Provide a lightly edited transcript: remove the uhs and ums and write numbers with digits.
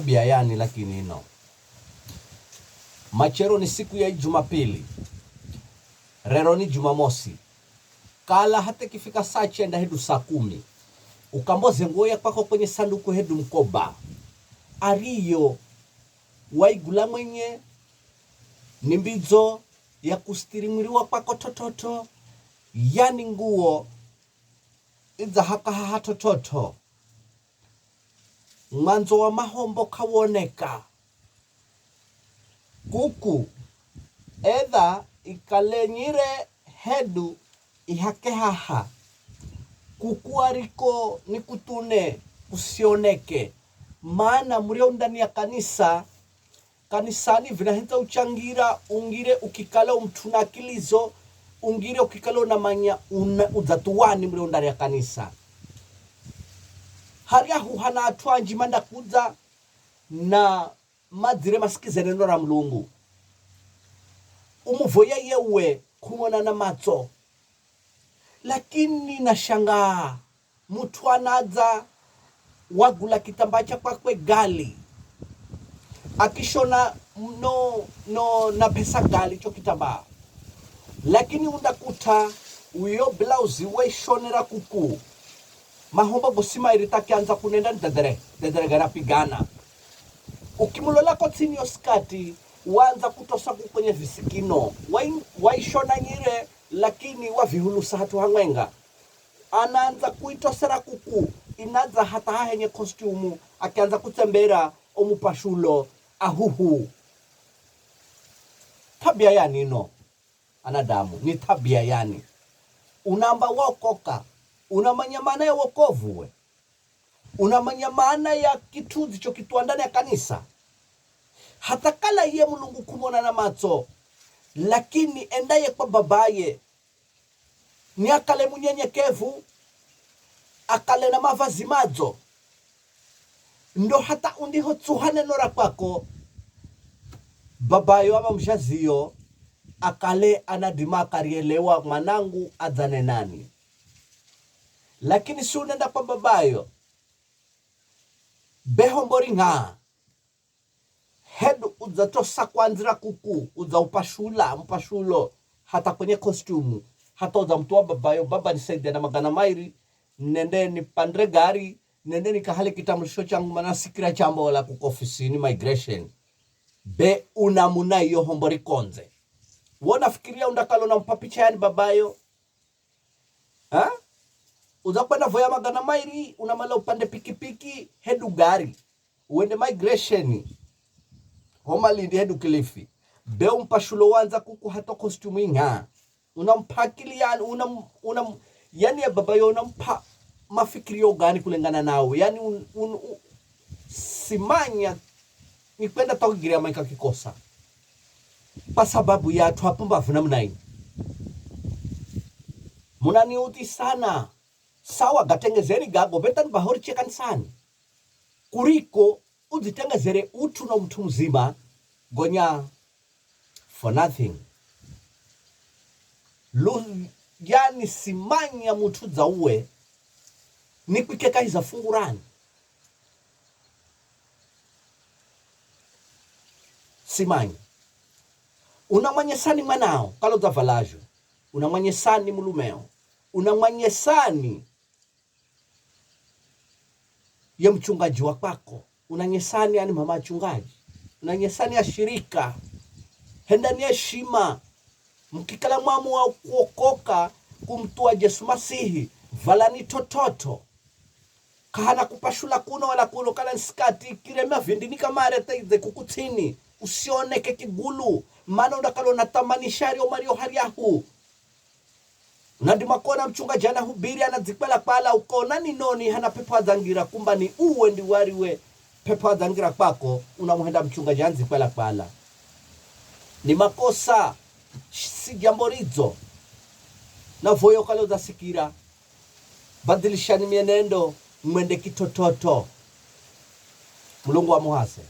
tabia yani lakini ino. Machero ni siku ya Jumapili. Rero ni Jumamosi. Kala hata kifika saa 9 hedu saa 10. Ukamboze ngoya kwako kwenye sanduku hedu mkoba. Ariyo waigula mwenye nimbizo ya kustirimiriwa kwako tototo. Yani nguo iza haka tototo. Mwanzo wa mahombo kawoneka. Kuku edha ikalenyire hedu ihake haha. Kuku ariko nikutune usioneke. Maana mureo ndani ya kanisani vinahita uchangira ungire ukikala umtunakilizo ungire ukikala unamanya uzatuwani mureo ndani ya kanisa. Hariahu hana atuanji manda kuza na madire masikize neno la Mulungu. Umuvoya yewe kumona na macho. Lakini nashangaa mtu anaza wagula kitambacha kwakwe gali. Akishona na pesa gali cho kitambaa. Lakini undakuta uyo blouse we shonera kuku. Mahomba gosima iritaki anza kunenda dedere gara pigana. Ukimulola kotini oskati wanza kutosa kwenye visikino. Waishona nyire lakini wavihulusa hatu hangwenga. Anaanza kuitosera kuku. Inaza hata hahenye kostumu. Akianza kutembera omupashulo ahuhu. Tabia yani ino. Anadamu ni tabia yani. Unamba wakoka. Unamanya maana ya wokovu we. Unamanya maana ya kituzi cho kitu ndani ya kanisa. Hata kala ye Mulungu kumona na macho. Lakini endaye kwa babaye. Ni akale munyenyekevu. Akale na mavazi madzo. Ndo hata undiho tsuhane nora kwako. Babayo ama mshaziyo. Akale anadima karielewa mwanangu adzane nani. Lakini si unenda kwa babayo. Behombori nga. Hedu uzatosa kwanzira kuku. Uza mpashulo. Hata kwenye kostumu. Hata uza mtuwa babayo. Baba nisaidie na magana mairi. Nende ni pandre gari. Nende ni kahali kitamulisho changu manasikira chambo wala kukofisini migration. Be unamuna iyo hombori konze. Wona fikiria undakalo na mpapicha yani babayo. Ha? Uzakwenda voya magana mairi. Unamala upande pikipiki. Hedu gari. Uende migration. Homa lindi hedu Kilifi. Be umpashulo wanza kuku hato kostumu inga. Unampakili yani. Yani ya babayo unampa mafikirio gani kulengana nao. Yani simanya. Nikwenda tokigiria maika kikosa. Pa sababu ya tuwapumba vuna mnaini. Munani uti sana. Sawa gatengezeri gago betan bahori chekan sani. Kuriko uzitengezere utu na mtu mzima. Gonya for nothing. Yani simanya mtu za uwe. Ni kuikeka hiza fungurani. Simanya. Unamanyesani manao. Kalo za valajo. Unamanyesani mulumeo. Unamanyesani ya mchungaji wa kwako. Unanyesani yani mama mchungaji. Unanyesani ya shirika. Hendani ya shima. Mkikala mwamu wa kuokoka kumtua Yesu Masihi. Valani tototo. Kahana kupashula kuno wala kuno kala nskati. Kiremea vindini kamare taize kukutini. Usioneke kigulu. Mana undakalo natamani shari o mario hariahu. Nadima kona mchunga jana hubiri anazikwela pala ukona ni noni hana pepa zangira kumba ni uwe ndi wariwe pepa zangira kwako unamuhenda mchunga jana zikwela pala. Ni makosa si jambo rizo. Na voyo kalo za sikira. Badilishani mienendo mwende kitototo. Mulungu wa muhase.